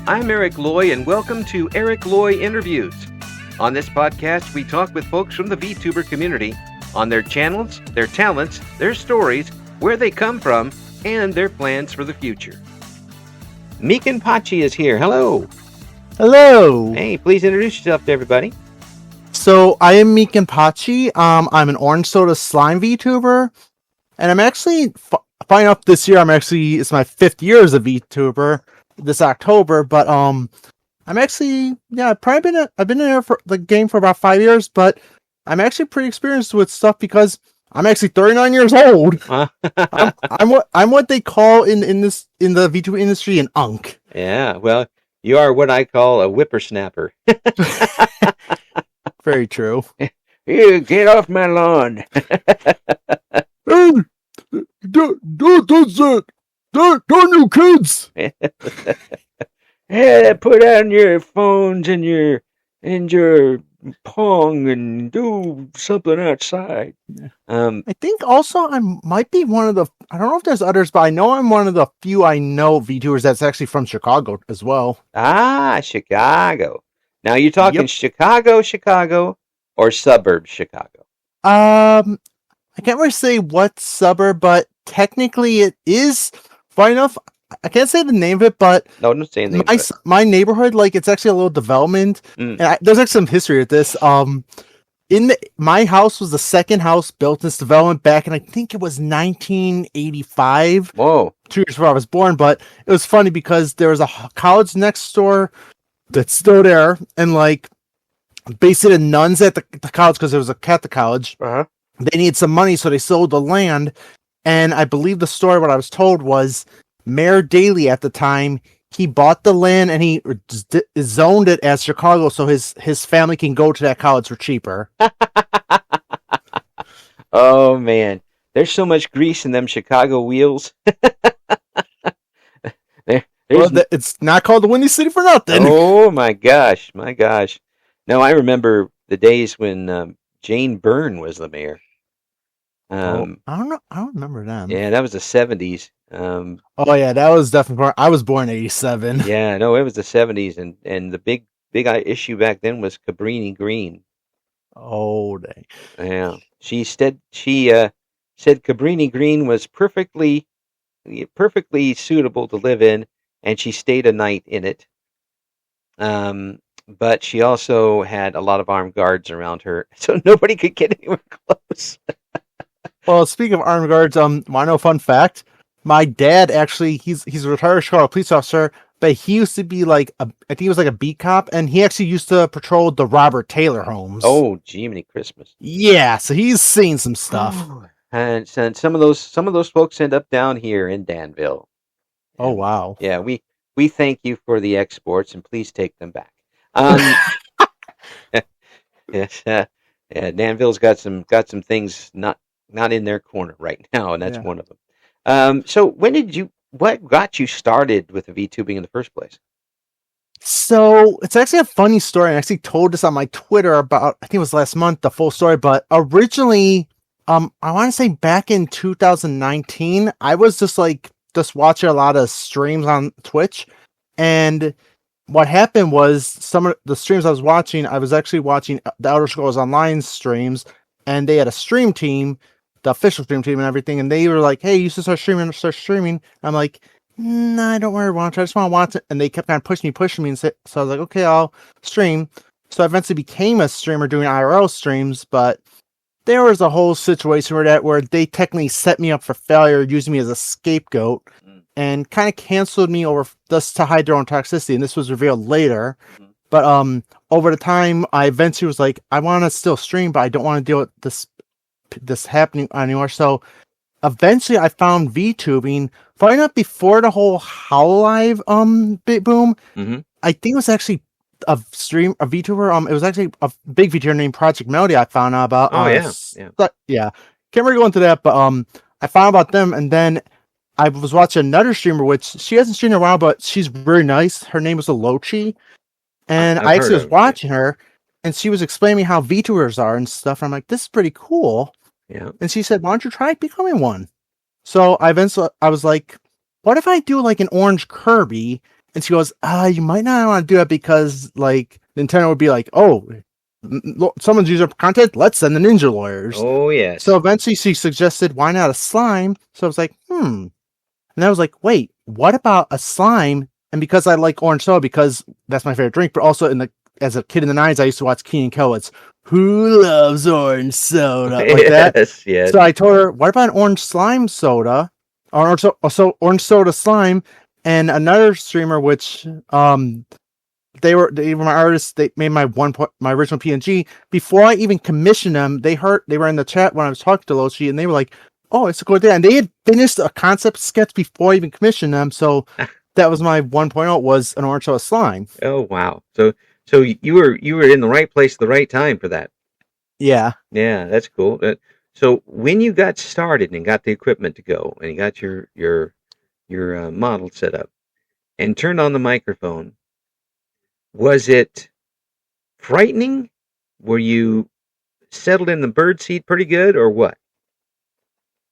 I'm Eric Loy, and welcome to Eric Loy Interviews. On this podcast, we talk with folks from the VTuber community on their channels, their talents, their stories, where they come from, and their plans for the future. Mikan Pachi is here. Hello. Hello. Hey, please introduce yourself to everybody. So I am Mikan Pachi. I'm an orange soda slime VTuber, and I'm actually fine up this year. It's my 5th year as a VTuber this October, but I've been in there for the game for about 5 years, but I'm actually pretty experienced with stuff because I'm actually 39 years old. I'm what they call in the VTuber industry an unk. Yeah, well, you are what I call a whippersnapper. Very true. You get off my lawn. Hey, that's it. Don't you kids. Yeah, put on your phones and your Pong and do something outside. I think also I might be one of the, I don't know if there's others, but I know I'm one of the few I know VTubers that's actually from Chicago as well. Ah, Chicago. Now you're talking Yep. Chicago, or suburb Chicago? I can't really say what suburb, but technically it is far enough. I can't say the name of it, but No, don't say anything. my neighborhood, like, it's actually a little development. And there's actually some history with this. My house was the second house built in this development back in, I think it was 1985. Whoa. 2 years before I was born, but it was funny because there was a college next door that's still there, and like basically the nuns at the college, because it was a Catholic college, they needed some money, so they sold the land. And I believe the story, what I was told, was Mayor Daley at the time, he bought the land and he zoned it as Chicago so his family can go to that college for cheaper. Oh man, there's so much grease in them Chicago wheels. It's not called the Windy City for nothing. Oh my gosh. No, I remember the days when Jane Byrne was the mayor. I don't know. I don't remember that. Yeah, that was the 70s. Oh yeah, that was definitely. I was born in '87. Yeah, no, it was the 70s, and the big issue back then was Cabrini Green. Oh dang. Yeah, she said Cabrini Green was perfectly suitable to live in, and she stayed a night in it. But she also had a lot of armed guards around her, so nobody could get anywhere close. Well, speaking of armed guards, want to know a fun fact? My dad actually, he's a retired Chicago police officer, but he used to be I think he was like a beat cop, and he actually used to patrol the Robert Taylor homes. Oh, Jiminy Christmas! Yeah, so he's seen some stuff. And some of those folks end up down here in Danville. Oh wow! Yeah, we thank you for the exports, and please take them back. Yes, yeah, Danville's got some things not in their corner right now, and that's one of them. So what got you started with the VTubing in the first place? So it's actually a funny story. I actually told this on my Twitter about, I think it was last month, the full story, but originally, I want to say back in 2019, I was just watching a lot of streams on Twitch, and what happened was some of the streams I was actually watching the Elder Scrolls Online streams, and they had a stream team, the official stream team and everything, and they were like, hey, you should start streaming. I'm like, nah, I don't really want to. I just want to watch it. And they kept kind of pushing me. And so I was like, okay, I'll stream. So I eventually became a streamer doing IRL streams, but there was a whole situation where they technically set me up for failure, using me as a scapegoat, and kind of canceled me over just to hide their own toxicity. And this was revealed later. But over the time, I eventually was like, I want to still stream, but I don't want to deal with this happening anymore. So eventually I found VTubing, probably not before the whole Hololive big boom. I think it was actually a VTuber. It was actually a big VTuber named Project Melody I found out about. Yeah. Can't really go into that, but I found out about them, and then I was watching another streamer, which she hasn't streamed in a while, but she's very nice. Her name is Alochi, and I actually was watching her, and she was explaining how VTubers are and stuff. I'm like, this is pretty cool. Yeah. And she said, why don't you try becoming one? So I was like, what if I do like an orange Kirby And she goes, you might not want to do it because like Nintendo would be like, oh, someone's using content, let's send the ninja lawyers. Oh, yes. So eventually she suggested, why not a slime? So I was like, And I was like, wait, what about a slime? And because I like orange soda, because that's my favorite drink, but also as a kid in the 90s, I used to watch Keenan Kel. It's who loves orange soda? Like that. Yes. So I told her, what about an orange slime soda? Or orange soda slime. And another streamer, which they were my artists. They made my original PNG before I even commissioned them. They were in the chat when I was talking to Loshi, and they were like, "Oh, it's a good idea." And they had finished a concept sketch before I even commissioned them. So that was my 1.0 was an orange soda slime. Oh, wow! So you were in the right place at the right time for that. Yeah. Yeah, that's cool. So when you got started and got the equipment to go, and you got your model set up, and turned on the microphone, was it frightening? Were you settled in the bird seat pretty good, or what?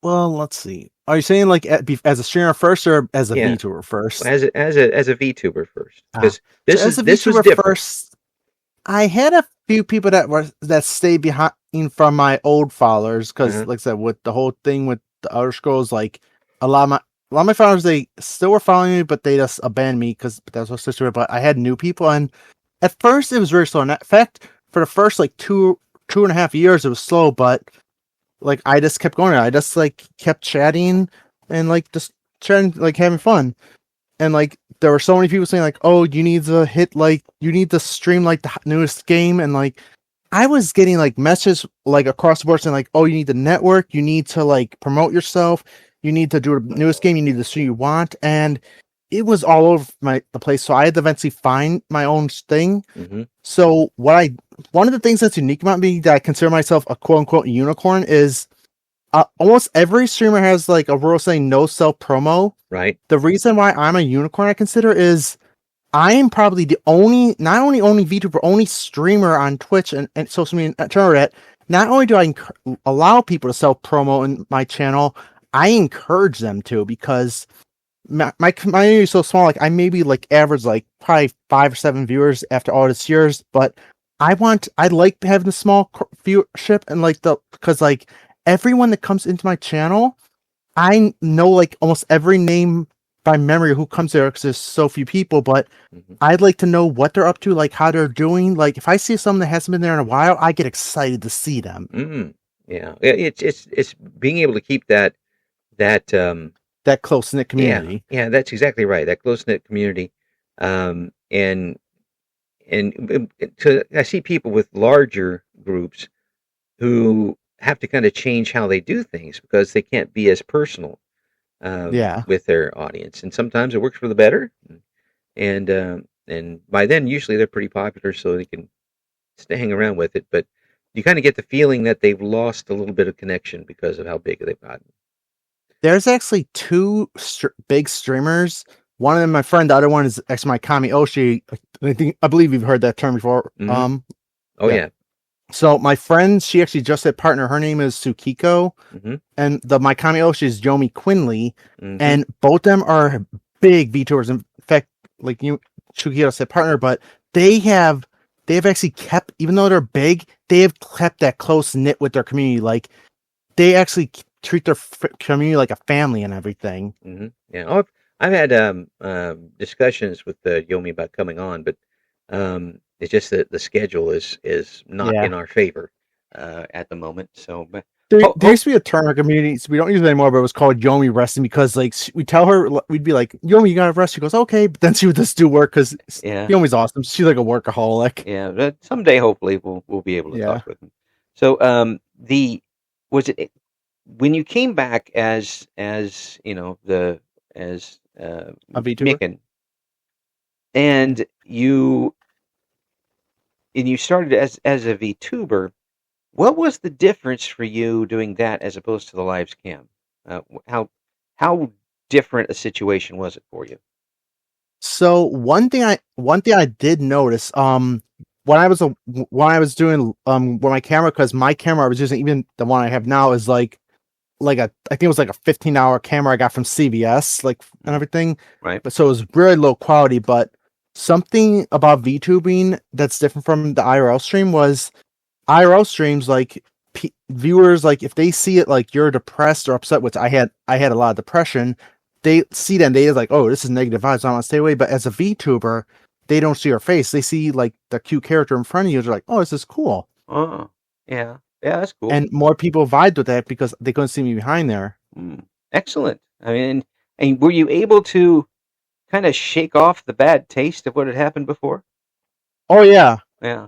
Well, let's see. Are you saying like as a streamer first or as a VTuber first? As a VTuber first, because this was different. First, I had a few people that stayed behind from my old followers because, like I said, with the whole thing with the Outer Scrolls, like a lot of my followers, they still were following me, but they just abandoned me because that's what sister. But I had new people, and at first it was very slow. In fact, for the first like 2.5 years, it was slow, but like I just kept going. I just like kept chatting and like just chatting, like having fun. And like there were so many people saying like, "Oh, you need to stream like the newest game," and like I was getting like messages like across the board saying like, "Oh, you need to network, you need to like promote yourself, you need to do the newest game, you need to stream you want," and it was all over the place. So I had to eventually find my own thing. Mm-hmm. So one of the things that's unique about me that I consider myself a quote unquote unicorn is almost every streamer has like a rule saying no self promo. Right. The reason why I'm a unicorn, I consider, is I am probably the only VTuber, only streamer on Twitch and social media internet. Not only do I allow people to self promo in my channel, I encourage them to, because my community is so small. Like I maybe like average like probably 5 or 7 viewers after all this years, but I like having the small viewership and like because like everyone that comes into my channel, I know like almost every name by memory who comes there because there's so few people, but I'd like to know what they're up to, like how they're doing. Like if I see someone that hasn't been there in a while, I get excited to see them. Mm-hmm. Yeah, it's being able to keep that close knit community. Yeah, that's exactly right. That close knit community, and I see people with larger groups who have to kind of change how they do things because they can't be as personal with their audience, and sometimes it works for the better, and by then usually they're pretty popular, so they can hang around with it. But you kind of get the feeling that they've lost a little bit of connection because of how big they've gotten. There's actually two big streamers. One of them, my friend. The other one is actually my Kami Oshi. I believe you've heard that term before. Mm-hmm. Yeah. So my friend, she actually just hit partner. Her name is Tsukiko, and my Kami Oshi is Yomi Quinley, and both them are big VTubers. In fact, like Tsukiko said partner, but they have actually kept, even though they're big, they have kept that close knit with their community. Like they actually treat their community like a family and everything. Mm-hmm. Yeah. Oh, I've had discussions with Yomi about coming on, but it's just that the schedule is not in our favor at the moment. So, but there used to be a term in our community, so we don't use it anymore, but it was called Yomi resting, because like we tell her, we'd be like, Yomi, you gotta rest. She goes, okay, but then she would just do work because Yomi's awesome. She's like a workaholic. Yeah, but someday hopefully we'll be able to talk with him. So was it when you came back as a Mikan, and you started as a VTuber, what was the difference for you doing that as opposed to the live cam? How different a situation was it for you? So one thing I did notice when I was doing with my camera, because my camera I was using, even the one I have now, is like I think it was like a $15 camera I got from CVS, like and everything. Right. But so it was really low quality. But something about VTubing that's different from the IRL stream was IRL streams, like viewers, like if they see it like you're depressed or upset, which I had a lot of depression, they see that and they're like, oh, this is negative vibes, I want to stay away. But as a VTuber, they don't see your face. They see like the cute character in front of you. They're like, oh, this is cool. Oh, yeah. Yeah, that's cool. And more people vibed with that because they couldn't see me behind there. Excellent. I mean, and were you able to kind of shake off the bad taste of what had happened before? Oh, yeah. Yeah.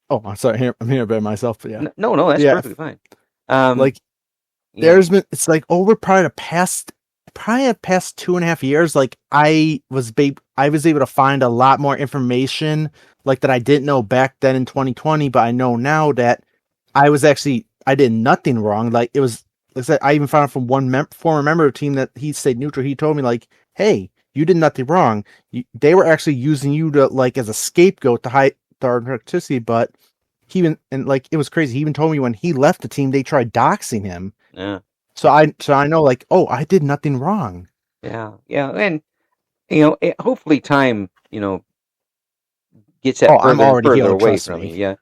Oh, I'm sorry. I'm hearing about myself, but yeah. No, that's perfectly fine. There's been, it's like over probably the past 2.5 years, like I was able to find a lot more information like that I didn't know back then in 2020, but I know now that I did nothing wrong. Like it was, like I said, I even found out from one former member of the team that he stayed neutral. He told me like, hey, you did nothing wrong. They were actually using you to like as a scapegoat to hide their toxicity, but it was crazy. He even told me when he left the team, they tried doxing him. Yeah. So I know like, oh, I did nothing wrong. Yeah. And hopefully time, gets that further, I'm already further healed, away trust from me. you. Yeah.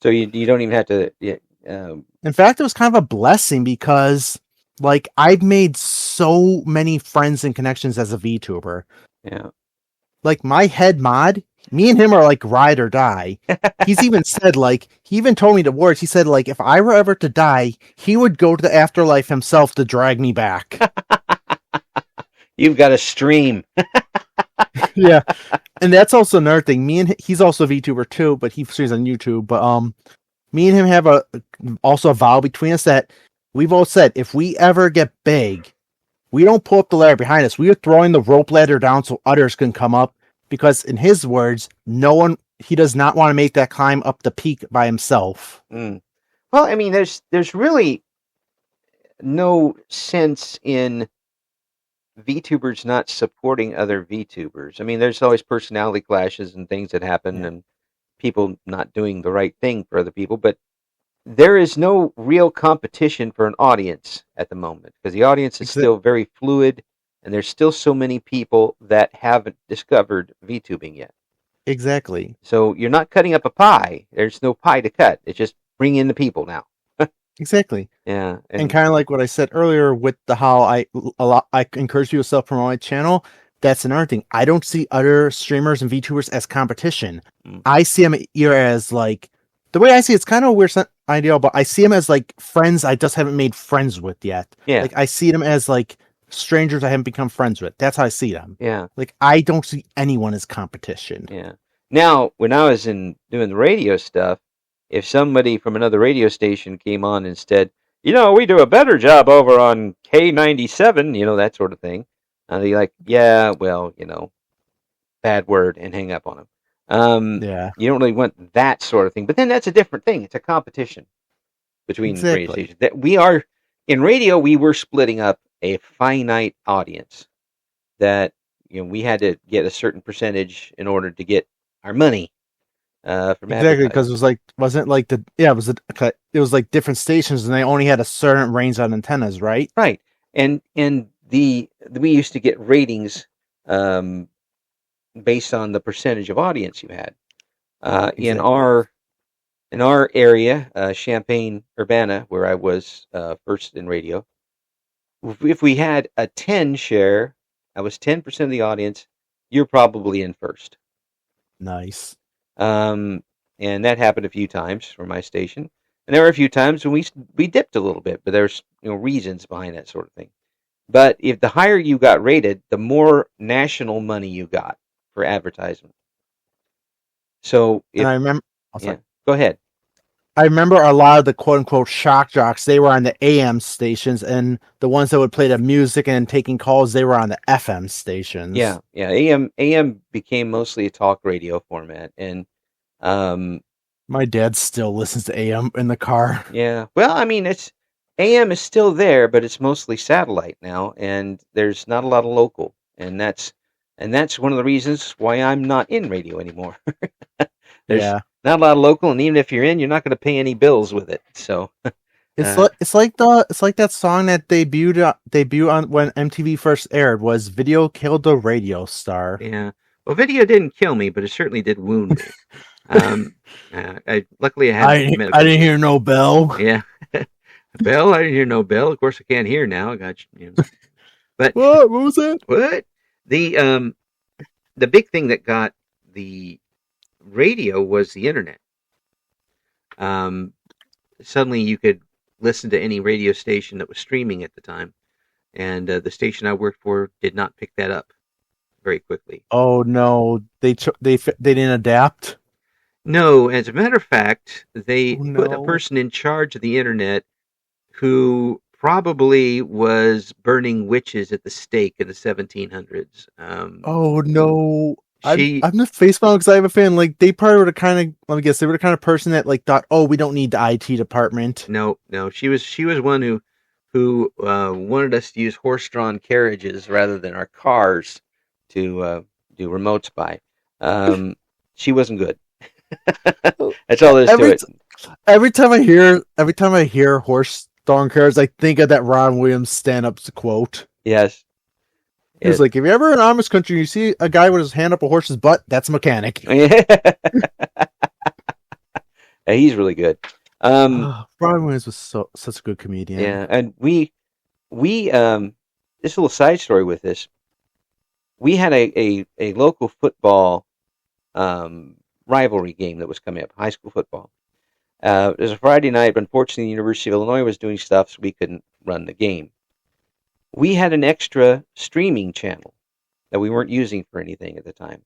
So you don't even have to. Yeah. In fact, it was kind of a blessing because like I've made so many friends and connections as a VTuber. Yeah. Like my head mod, me and him are like ride or die. He's even said like, he even told me the words. He said like, if I were ever to die, he would go to the afterlife himself to drag me back. You've got a stream. Yeah. And that's also another thing. He's also a VTuber too, but he streams on YouTube. But me and him have also a vow between us that we've all said if we ever get big, we don't pull up the ladder behind us. We are throwing the rope ladder down so others can come up. Because in his words, he does not want to make that climb up the peak by himself. Well, I mean, there's really no sense in VTubers not supporting other VTubers. I mean, there's always personality clashes and things that happen and people not doing the right thing for other people, but there is no real competition for an audience at the moment because the audience is still very fluid and there's still so many people that haven't discovered VTubing yet. Exactly. So you're not cutting up a pie. There's no pie to cut. It's just bring in the people now. Exactly. Yeah. And kind of like what I said earlier with how I encourage you to self-promote my channel. That's another thing. I don't see other streamers and VTubers as competition. I see them either as like, the way I see it's kind of a weird idea, but I see them as like friends I just haven't made friends with yet. Yeah. Like I see them as like strangers I haven't become friends with. That's how I see them. Yeah. Like I don't see anyone as competition. Yeah. Now, when I was doing the radio stuff, if somebody from another radio station came on and said, we do a better job over on K97, that sort of thing, they're like, yeah, well, bad word, and hang up on them. Yeah. You don't really want that sort of thing. But then that's a different thing. It's a competition between radio stations. That in radio, we were splitting up a finite audience that, we had to get a certain percentage in order to get our money. Exactly, because it was like, it was like different stations and they only had a certain range on antennas, right? Right. And we used to get ratings based on the percentage of audience you had. Exactly. In our area, Champaign Urbana, where I was first in radio, if we had a 10 share, I was 10% of the audience, you're probably in first. Nice. And that happened a few times for my station. And there were a few times when we dipped a little bit, but there's reasons behind that sort of thing. But if the higher you got rated, the more national money you got for advertisement. So and I remember, go ahead. I remember a lot of the quote unquote shock jocks, they were on the AM stations, and the ones that would play the music and taking calls, they were on the FM stations. Yeah. AM became mostly a talk radio format, and my dad still listens to AM in the car. Yeah. Well, I mean, AM is still there, but it's mostly satellite now, and there's not a lot of local, and that's one of the reasons why I'm not in radio anymore. There's not a lot of local, and even if you're in, you're not going to pay any bills with it. So It's like that song that debuted on when MTV first aired was "Video Killed the Radio Star." Yeah. Well, video didn't kill me, but it certainly did wound me. Um, luckily I had I medical didn't care. hear no bell. Yeah. Bell, I didn't hear no bell. Of course, I can't hear now. I got you. But What? What was that? what the big thing that got the radio was the internet. Um, Suddenly, you could listen to any radio station that was streaming at the time, and the station I worked for did not pick that up very quickly. Oh no, they didn't adapt. No, as a matter of fact, they Oh put a no. person in charge of the internet who probably was burning witches at the stake in the 1700s. Oh no. She I'm just face because I have a fan. Like they probably would have kind of. Let me guess. They were the kind of person that like thought, "Oh, we don't need the IT department." no, she was one who wanted us to use horse-drawn carriages rather than our cars to do remotes by. She wasn't good. That's all there is to it. Every time I hear horse throwing cars, I think of that Ron Williams stand-up quote. Yes. He was like, "If you're ever in Amish country, and you see a guy with his hand up a horse's butt, that's a mechanic." Yeah, he's really good. Ron Williams was such a good comedian. Yeah, and we this little side story with this. We had a local football rivalry game that was coming up, high school football. It was a Friday night, but unfortunately the University of Illinois was doing stuff, so we couldn't run the game. We had an extra streaming channel that we weren't using for anything at the time.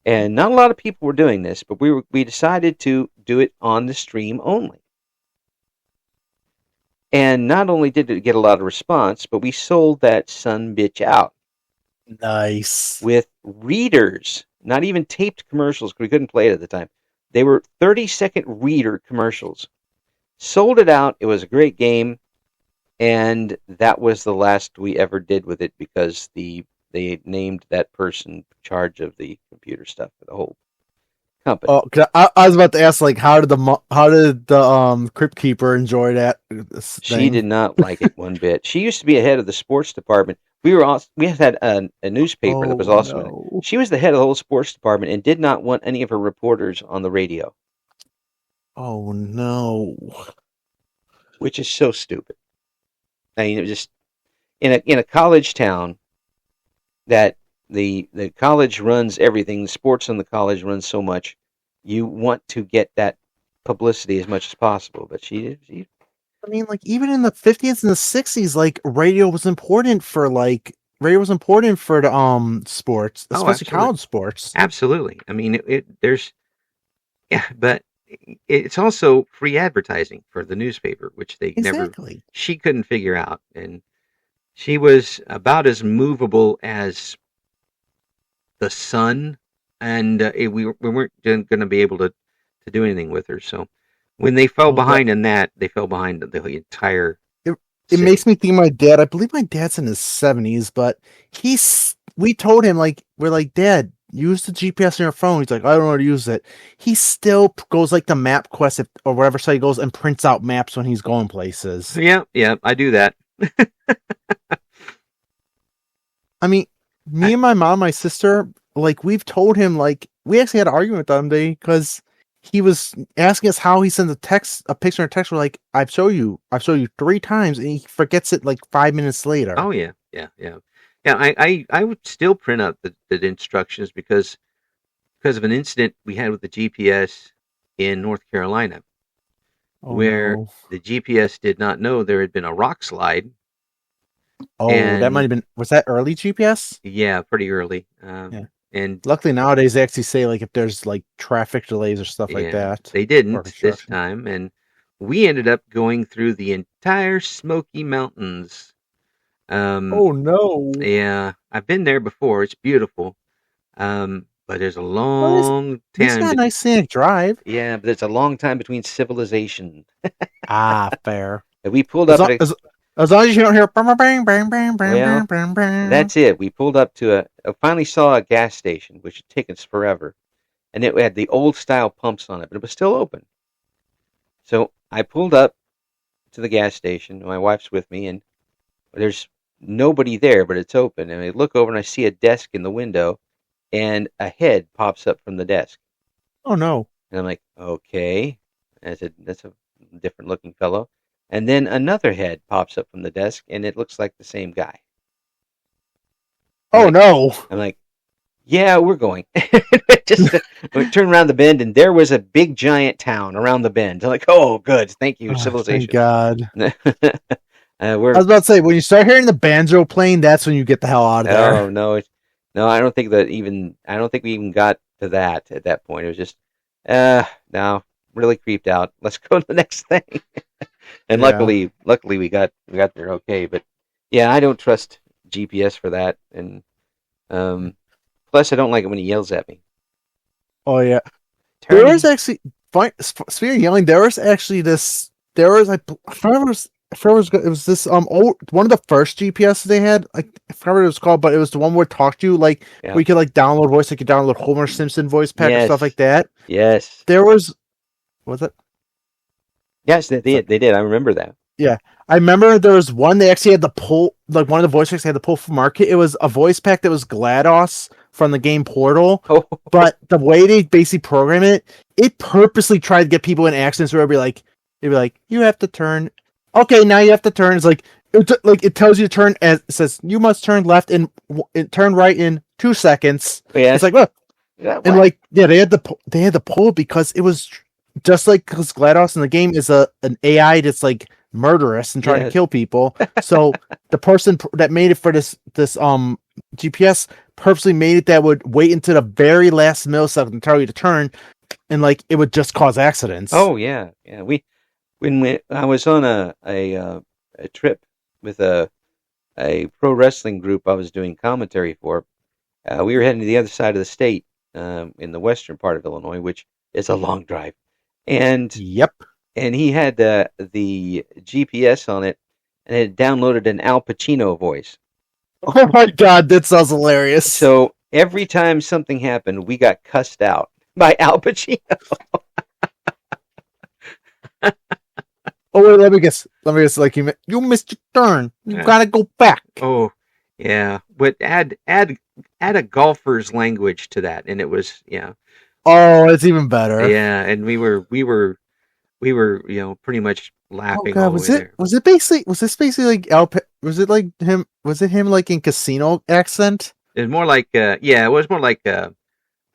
And not a lot of people were doing this, but we decided to do it on the stream only. And not only did it get a lot of response, but we sold that sumbitch out. Nice. With readers, not even taped commercials, because we couldn't play it at the time. They were 30-second reader commercials. Sold it out. It was a great game. And that was the last we ever did with it because they named that person in charge of the computer stuff for the whole company. Oh, I was about to ask, like, how did the Crypt Keeper enjoy that? She did not like it one bit. She used to be a head of the sports department. We had a newspaper that was awesome. No. She was the head of the whole sports department and did not want any of her reporters on the radio. Oh no! Which is so stupid. I mean, it was just in a college town that the college runs everything. The sports on the college runs so much. You want to get that publicity as much as possible, but she I mean, like even in the 50s and the 60s, like radio was important for the sports, especially college sports. Absolutely. I mean, but it's also free advertising for the newspaper, which they she couldn't figure out. And she was about as movable as the sun, and we weren't going to be able to do anything with her. So when they fell behind in that, they fell behind the entire It makes me think of my dad. I believe my dad's in his 70s, but we told him, like, we're like, Dad, use the GPS on your phone. He's like, I don't know how to use it. He still goes like the MapQuest or wherever site he goes and prints out maps when he's going places. Yeah, I do that. I mean, me and my mom, my sister, like, we've told him, like, we actually had an argument with him because he was asking us how he sends a picture or text. We're like, I've shown you 3 times, and he forgets it like 5 minutes later. Oh yeah. I would still print out the instructions because of an incident we had with the GPS in North Carolina, where the GPS did not know there had been a rock slide. Oh, that might have been. Was that early GPS? Yeah, pretty early. Yeah. And luckily nowadays they actually say, like, if there's like traffic delays or stuff like that. They didn't this time, and we ended up going through the entire Smoky Mountains. Oh no! Yeah, I've been there before. It's beautiful, but there's a long time. It's got a nice scenic drive. Yeah, but there's a long time between civilization. Fair. And we pulled up. As long as you don't hear bang, bang, bang, bang, bang, bang. That's it. We pulled up to I finally saw a gas station, which had taken us forever. And it had the old style pumps on it, but it was still open. So I pulled up to the gas station. My wife's with me, and there's nobody there, but it's open. And I look over and I see a desk in the window, and a head pops up from the desk. Oh no. And I'm like, okay, that's a different looking fellow. And then another head pops up from the desk, and it looks like the same guy. Oh no. I'm like, yeah, we're going. Just we turn around the bend, and there was a big giant town around the bend. I'm like, oh, good, thank you, civilization. Thank God. I we're was about to say, when you start hearing the banjo playing, that's when you get the hell out of there. oh no, no, I don't think we even got to that at that point. It was just, no, really creeped out. Let's go to the next thing. And Yeah. luckily we got there okay. But yeah, I don't trust GPS for that, and plus I don't like it when he yells at me. Oh yeah. Turn There was actually, speaking of yelling, there was actually this. There was I forgot it was this one of the first GPS they had. I forgot what it was called, but it was the one where it talked to you, like Yeah. we could like download voice, like you download Homer Simpson voice pack and Yes. stuff like that. Yes. There was it? Yes, they did. I remember that. Yeah. I remember there was one they actually had to pull, like one of the voice packs they had to pull from market. It was a voice pack that was GLaDOS from the game Portal. Oh, But the way they basically program it purposely tried to get people in accidents where it'd be like, you have to turn. Okay, now you have to turn. It's like it tells you to turn, as it says you must turn left and turn right in 2 seconds. yeah. It's like, look, Yeah, and like, yeah, they had to pull because it was just like, because GLaDOS in the game is an AI that's like murderous and trying to kill people. So the person that made it for this GPS purposely made it that would wait until the very last millisecond to tell you to turn, and like it would just cause accidents. Oh yeah, yeah. I was on a trip with a pro wrestling group I was doing commentary for. We were heading to the other side of the state, in the western part of Illinois, which is a long drive, and Yep. and he had the GPS on it, and it downloaded an Al Pacino voice. Oh my God, that sounds hilarious. So every time something happened, we got cussed out by Al Pacino. Oh wait, let me guess. Like you missed your turn. You gotta go back. Oh, yeah. But add a golfer's language to that, and it was Oh, it's even better. yeah. And we were pretty much laughing. Oh God, all the way there. was this basically like was it like him? Was it him like in Casino accent? It was more like it was more like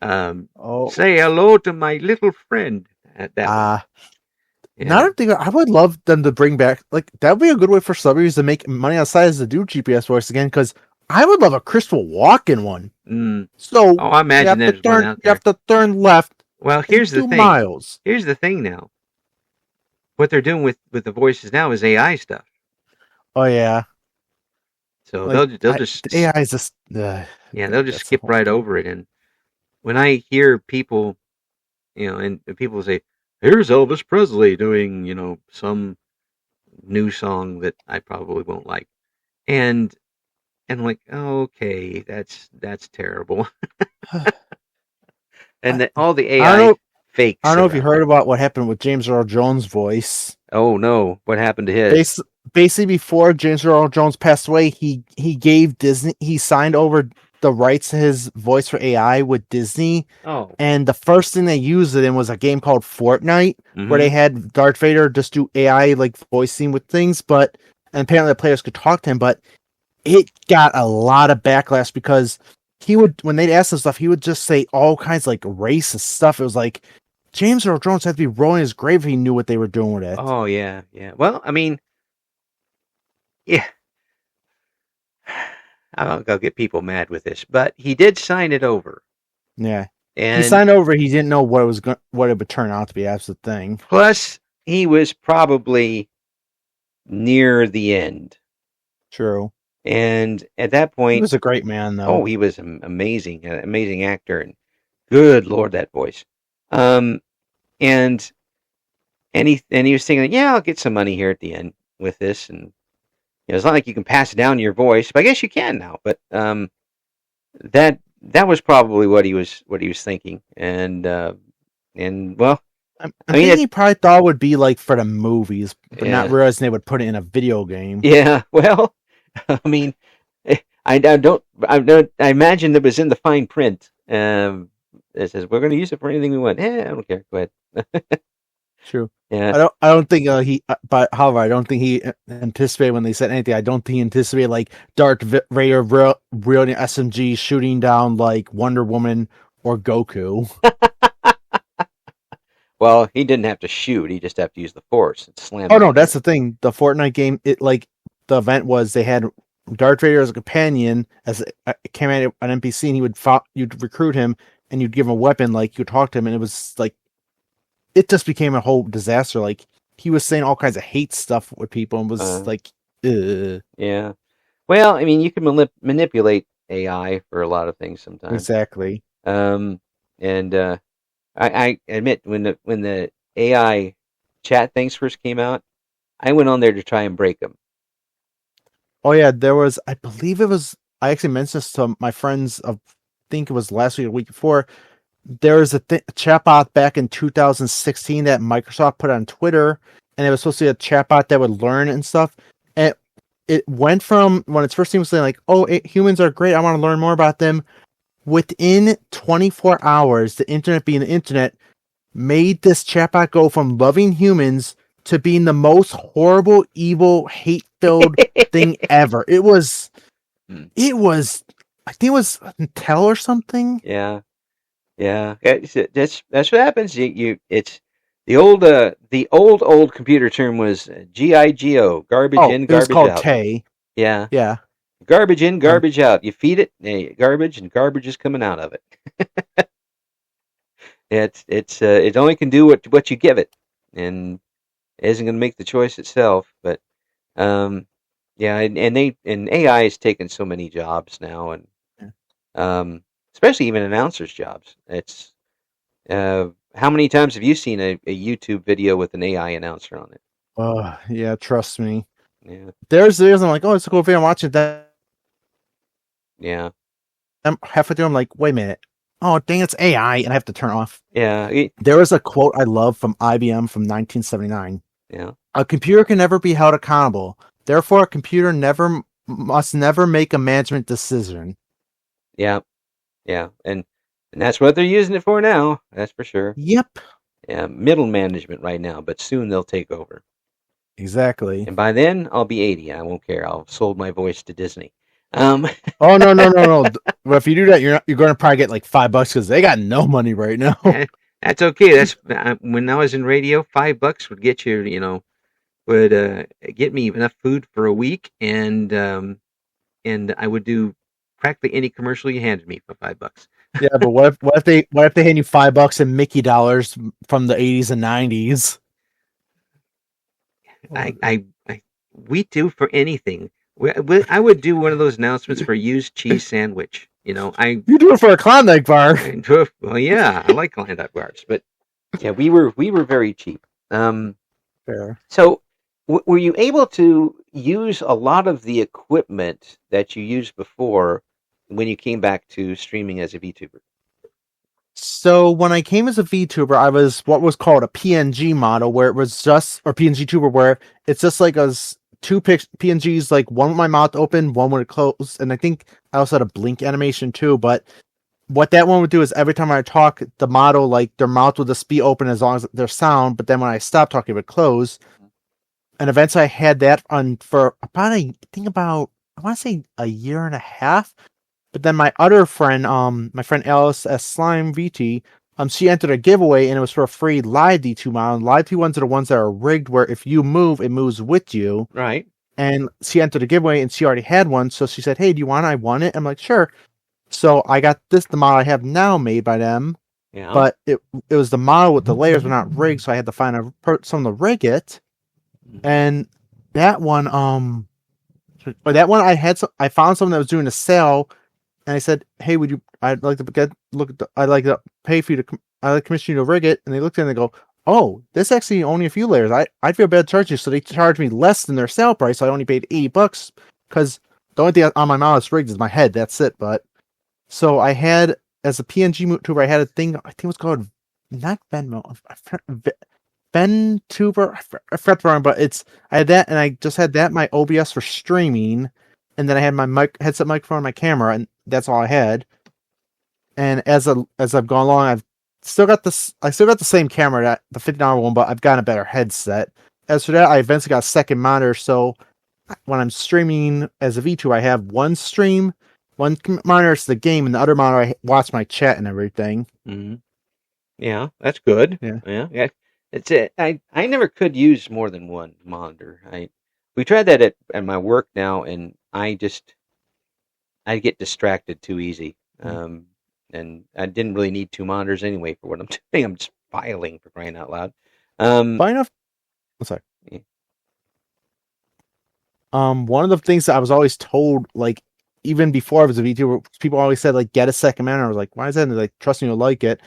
Oh, say hello to my little friend. At that. Now I'm thinking, I would love them to bring back, like, that would be a good way for celebrities to make money outside as to do GPS voice again, because I would love a Crystal Walken one. So I imagine there's one out you there. have to turn left. Well, here's the thing. Miles. Here's the thing now. What they're doing with the voices now is AI stuff. Oh yeah. So Like, they'll just AI is just they'll just skip right over it. And when I hear people, and people say, "Here's Elvis Presley doing some new song that I probably won't like," and I'm like, oh, okay, that's terrible. And all the AI fakes. I don't know if you heard about what happened with James Earl Jones' voice. Oh no, what happened to his? Basically, before James Earl Jones passed away, he gave Disney. He signed over the rights to his voice for AI with Disney. Oh. And the first thing they used it in was a game called Fortnite, where they had Darth Vader just do AI like voicing with things, and apparently the players could talk to him, but it got a lot of backlash because he would, when they'd ask him stuff, he would just say all kinds of like racist stuff. It was like James Earl Jones had to be rolling his grave if he knew what they were doing with it. Oh yeah, yeah. Well, I mean, yeah. I'm not gonna get people mad with this, but he did sign it over. Yeah, and he signed over. He didn't know what it would turn out to be. That's the thing. Plus, he was probably near the end. True. And at that point, he was a great man, though. Oh, he was amazing, an amazing actor, and good Lord, that voice. And he was thinking, yeah, I'll get some money here at the end with this, and it's not like you can pass down your voice, but I guess you can now. But that was probably what he was thinking, and well, I'm I mean, thinking he probably thought it would be like for the movies, but not yeah, realizing they would put it in a video game. yeah. Well, I mean, I imagine that was in the fine print. It says we're going to use it for anything we want. I don't care. Go ahead. True. Yeah. I don't think but however, I don't think he anticipated when they said anything. I don't think he anticipated like Vader wielding SMG shooting down like Wonder Woman or Goku. Well, he didn't have to shoot. He just have to use the force and slam. Oh no, that's the thing. The Fortnite game, it like the event was they had Darth Vader as a companion as it came at an NPC, and you'd recruit him and you'd give him a weapon, like you'd talk to him, and it was like it just became a whole disaster. Like he was saying all kinds of hate stuff with people and was like, ugh. Yeah. Well, I mean, you can manipulate AI for a lot of things sometimes. Exactly. And I admit when the AI chat things first came out, I went on there to try and break them. Oh yeah, there was. I believe it was. I actually mentioned this to my friends. I think it was last week or the week before. There was a chatbot back in 2016 that Microsoft put on Twitter, and it was supposed to be a chatbot that would learn and stuff. And it went from when its first team was saying like, "Oh, humans are great. I want to learn more about them." Within 24 hours, the internet being the internet made this chatbot go from loving humans to being the most horrible, evil, hate-filled thing ever. It was, I think it was Intel or something. Yeah. That's what happens. It's the old computer term was GIGO, garbage in, It was garbage called out. K. Yeah. Yeah. Garbage in, garbage out. You feed it garbage, and garbage is coming out of it. It only can do what you give it, and it isn't going to make the choice itself. But yeah, and AI has taken so many jobs now, and especially even announcers' jobs. It's how many times have you seen a YouTube video with an AI announcer on it? Yeah, trust me. Yeah. There's I'm like, oh, it's a cool video. I'm watching that. Yeah. I'm halfway through. I'm like, wait a minute. Oh, dang, it's AI, and I have to turn off. Yeah. There was a quote I love from IBM from 1979. Yeah. A computer can never be held accountable. Therefore, a computer must never make a management decision. Yeah. Yeah. And that's what they're using it for now. That's for sure. Yep. Yeah. Middle management right now, but soon they'll take over. Exactly. And by then, I'll be 80. I won't care. I'll have sold my voice to Disney. Oh no! Well, if you do that, you're going to probably get like $5 because they got no money right now. That's okay. That's when I was in radio. $5 would get you. Would get me enough food for a week, and I would do practically any commercial you handed me for $5. Yeah, but what if they hand you $5 in Mickey dollars from the 80s and 90s? We do for anything. I would do one of those announcements for used cheese sandwich. You do it for a Klondike bar. Well, yeah, I like Klondike bars, but yeah, we were very cheap. Fair. So, were you able to use a lot of the equipment that you used before when you came back to streaming as a VTuber? So when I came as a VTuber, I was what was called a PNG model, where it was just, or PNG tuber, where it's just like two PNGs, like one with my mouth open, one with it closed, and I think I also had a blink animation too. But what that one would do is every time I talk, the model, like their mouth would just be open as long as their sound, but then when I stopped talking, it would close. And eventually I had that on for about I want to say a year and a half. But then my other friend, my friend Alice S. Slime VT, she entered a giveaway, and it was for a free live D2 model. And live D1s are the ones that are rigged where if you move, it moves with you. Right. And she entered a giveaway, and she already had one. So she said, hey, do you want it? I want it. I'm like, sure. So I got the model I have now made by them. Yeah. But it was the model with the layers, but not rigged. So I had to find someone to rig it. And that one, I found someone that was doing a sale. And I said, hey, I'd like to pay for you I'd like to commission you to rig it. And they looked at it and they go, oh, this actually only a few layers. I'd feel bad charging you. So they charged me less than their sale price. So I only paid $80 because the only thing on my model that's rigged is my head. That's it. But so I had, as a PNG tuber, I had a thing, I think it was called not Venmo, VenTuber. I forgot the wrong, but I had that, and I just had that my OBS for streaming, and then I had my headset microphone, and my camera, and that's all I had. And as I've gone along, I've still got this. I still got the same camera, that the $50 one, but I've gotten a better headset. As for that, I eventually got a second monitor, so when I'm streaming as a V2, I have one stream, one monitor is the game, and the other monitor I watch my chat and everything. Mm-hmm. Yeah, that's good. Yeah. It's it. I never could use more than one monitor. We tried that at my work now, and I get distracted too easy. And I didn't really need two monitors anyway for what I'm doing. I'm just filing, for crying out loud. Fine enough. I'm sorry. One of the things that I was always told, like even before I was a V2, people always said like get a second monitor. I was like, why is that? And they're like, trust me, you'll like it.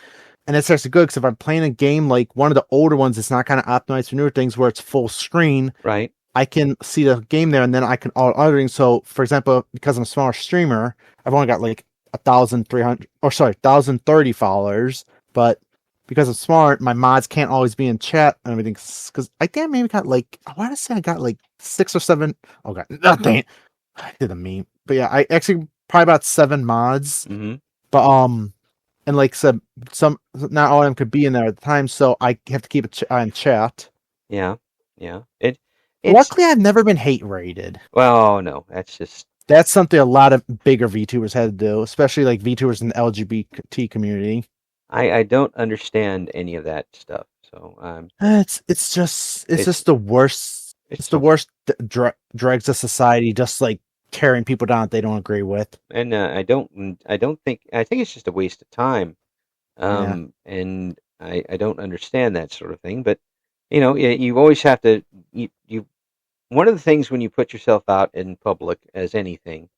And it's actually good because if I'm playing a game like one of the older ones, it's not kind of optimized for newer things where it's full screen. Right. I can see the game there, and then I can all other things. So, for example, because I'm a smaller streamer, I've only got like 1,030 followers. But because I'm smart, my mods can't always be in chat and everything. Because I think I maybe got like, I want to say I got like 6 or 7. Oh god, dang it. I did a meme. But yeah, I actually probably about 7 mods. Mm-hmm. But and like some not all of them could be in there at the time, so I have to keep it in chat. Yeah. Luckily, I've never been hate rated. Well, no, that's something a lot of bigger VTubers had to do, especially like VTubers in the LGBT community. I don't understand any of that stuff. So it's just the worst. It's the worst dregs of society, just like tearing people down that they don't agree with. And I think it's just a waste of time. And I don't understand that sort of thing. But you always have to you. One of the things when you put yourself out in public as anything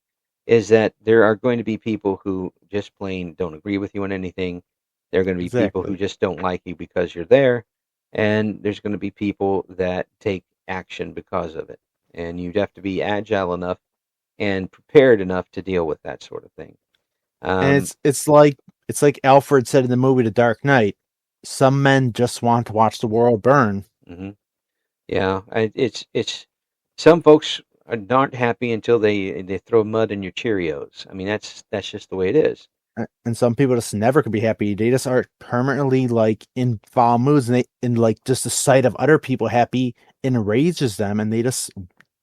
is that there are going to be people who just plain don't agree with you on anything. There are going to be people who just don't like you because you're there, and there's going to be people that take action because of it. And you have to be agile enough and prepared enough to deal with that sort of thing. And it's like Alfred said in the movie The Dark Knight. Some men just want to watch the world burn. Mm-hmm. Yeah, it's some folks aren't happy until they throw mud in your Cheerios. I mean, that's just the way it is. And some people just never could be happy. They just are permanently like in foul moods, and like just the sight of other people happy enrages them, and they just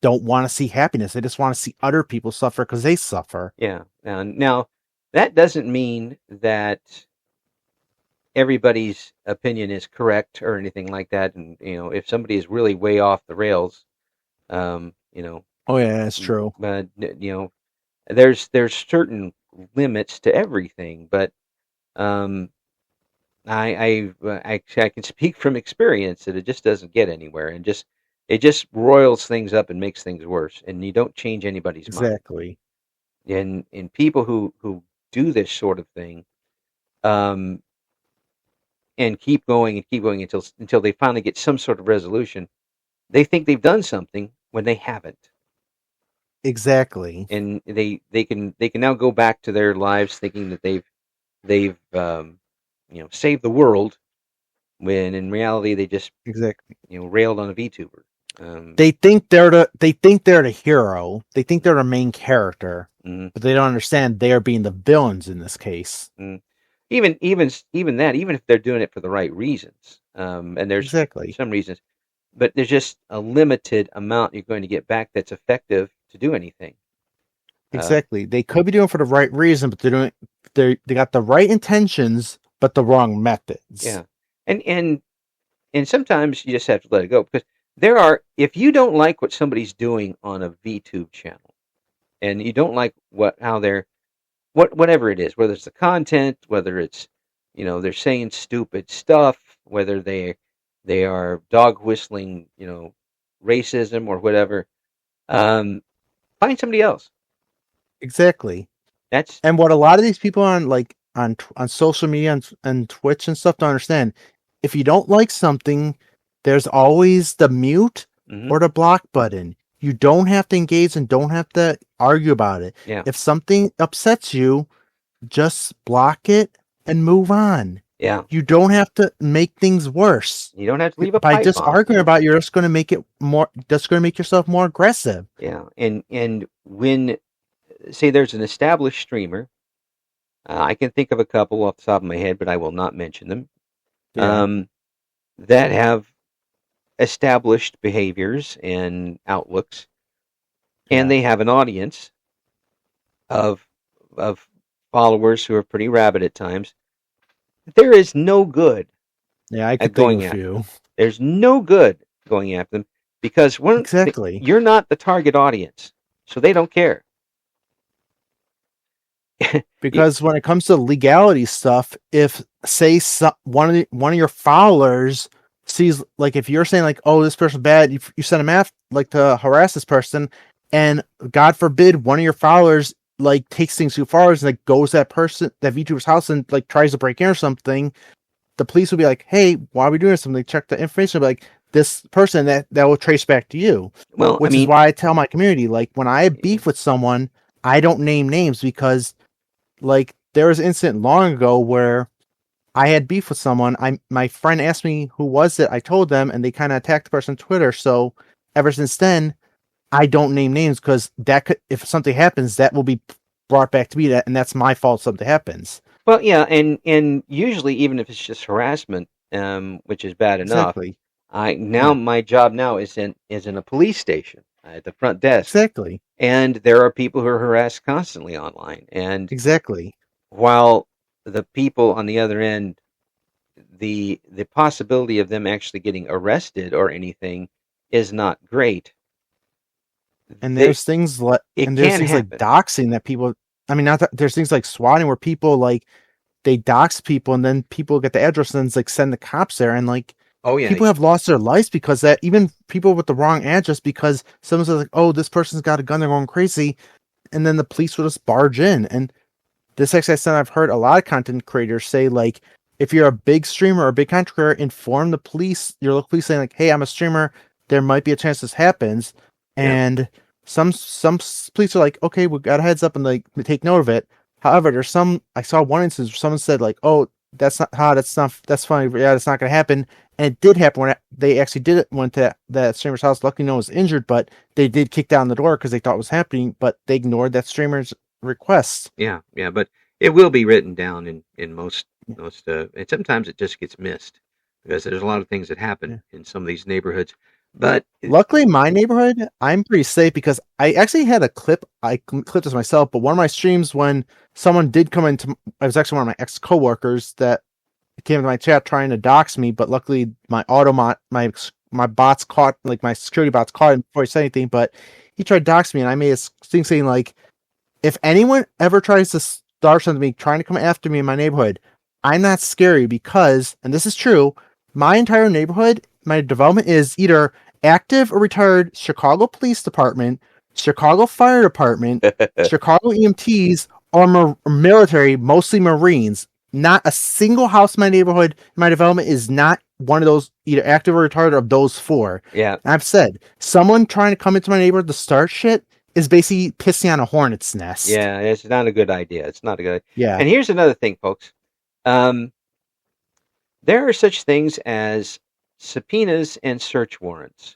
don't want to see happiness. They just want to see other people suffer because they suffer. Yeah. Now that doesn't mean that everybody's opinion is correct or anything like that. And if somebody is really way off the rails, Oh yeah, that's true. But there's certain limits to everything. But I can speak from experience that it just doesn't get anywhere, and it just roils things up and makes things worse. And you don't change anybody's mind. Exactly. And people who do this sort of thing, and keep going until they finally get some sort of resolution, they think they've done something when they haven't. Exactly. And they can now go back to their lives thinking that they've saved the world, when in reality they just railed on a VTuber. They think they're the hero. They think they're the main character, but they don't understand they are being the villains in this case. Even that, even if they're doing it for the right reasons, and there's some reasons, but there's just a limited amount you're going to get back that's effective to do anything. Exactly. They could be doing it for the right reason, but they got the right intentions, but the wrong methods. Yeah. And sometimes you just have to let it go, because if you don't like what somebody's doing on a VTube channel, and you don't like whatever it is, whether it's the content, whether it's they're saying stupid stuff, whether they are dog whistling racism or whatever, find somebody else. Exactly. And what a lot of these people on social media and Twitch and stuff don't understand, if you don't like something, there's always the mute or the block button. You don't have to engage and don't have to argue about it. Yeah. If something upsets you, just block it and move on. Yeah. You don't have to make things worse. You don't have to leave a By pipe just bomb. arguing about it, you're just going to make it more. Just going to make yourself more aggressive. Yeah. And when, say, there's an established streamer, I can think of a couple off the top of my head, but I will not mention them. Yeah. That have established behaviors and outlooks, and Yeah. they have an audience of of followers who are pretty rabid at times. There is no good Yeah, I at could think of going a after few. them. There's no good going after them because Exactly. you're not the target audience, so they don't care. Because when it comes to legality stuff, if say one of your followers sees, like, if you're saying like, oh, this person's bad, you send them after like to harass this person, and God forbid one of your followers like takes things too far and like goes to that VTuber's house and like tries to break in or something, the police will be like, hey, why are we doing something? Check the information. Be like, this person that will trace back to you. Well, Which is why I tell my community, like, when I have beef with someone, I don't name names, because like there was an incident long ago where I had beef with someone. My friend asked me who was it. I told them, and they kind of attacked the person on Twitter. So ever since then, I don't name names, because that could, if something happens, that will be brought back to me, and that's my fault if something happens. Well, yeah, and usually even if it's just harassment, which is bad enough, Exactly. my job now is in a police station at the front desk, Exactly. and there are people who are harassed constantly online, and Exactly. while the people on the other end, the possibility of them actually getting arrested or anything is not great. And They, there's things like it can happen. doxing that people. I mean, not that there's things like swatting where people like they dox people, and then people get the address and like send the cops there, and like Oh yeah, people have lost their lives because that. Even people with the wrong address, because someone says like, "Oh, this person's got a gun, they're going crazy," and then the police will just barge in. And this actually, I've heard a lot of content creators say like, if you're a big streamer or a big content creator, inform the police, your local police, saying like, "Hey, I'm a streamer. There might be a chance this happens." yeah. And some police are like, "Okay, we got a heads up," and like take note of it. However, there's some. I saw one instance where someone said like, "Oh, that's not how. That's not. That's funny. Yeah, it's not going to happen." And it did happen when they actually did it. Went to that streamer's house. Luckily, no one was injured, but they did kick down the door because they thought it was happening. But they ignored that streamer's request. Yeah, yeah, but it will be written down in most and sometimes it just gets missed because there's a lot of things that happen Yeah. in some of these neighborhoods. But Luckily, my neighborhood, I'm pretty safe, because I actually had a clip. I clipped this myself, but one of my streams, when someone did come into, it was actually one of my ex coworkers that came into my chat trying to dox me, but luckily my my bots caught, like my security bots caught him before he said anything. But he tried to dox me, and I made a thing saying like, if anyone ever tries to start something to me, trying to come after me in my neighborhood, I'm not scary, because, and this is true, my entire neighborhood, my development is either active or retired Chicago Police Department, Chicago Fire Department, Chicago EMTs, or military, mostly Marines. Not a single house in my neighborhood, my development, is not one of those, either active or retired, of those four. yeah, And I've said, someone trying to come into my neighborhood to start shit is basically pissing on a hornet's nest. yeah, it's not a good idea. It's not a good idea. Yeah. And here's another thing, folks. There are such things as subpoenas and search warrants.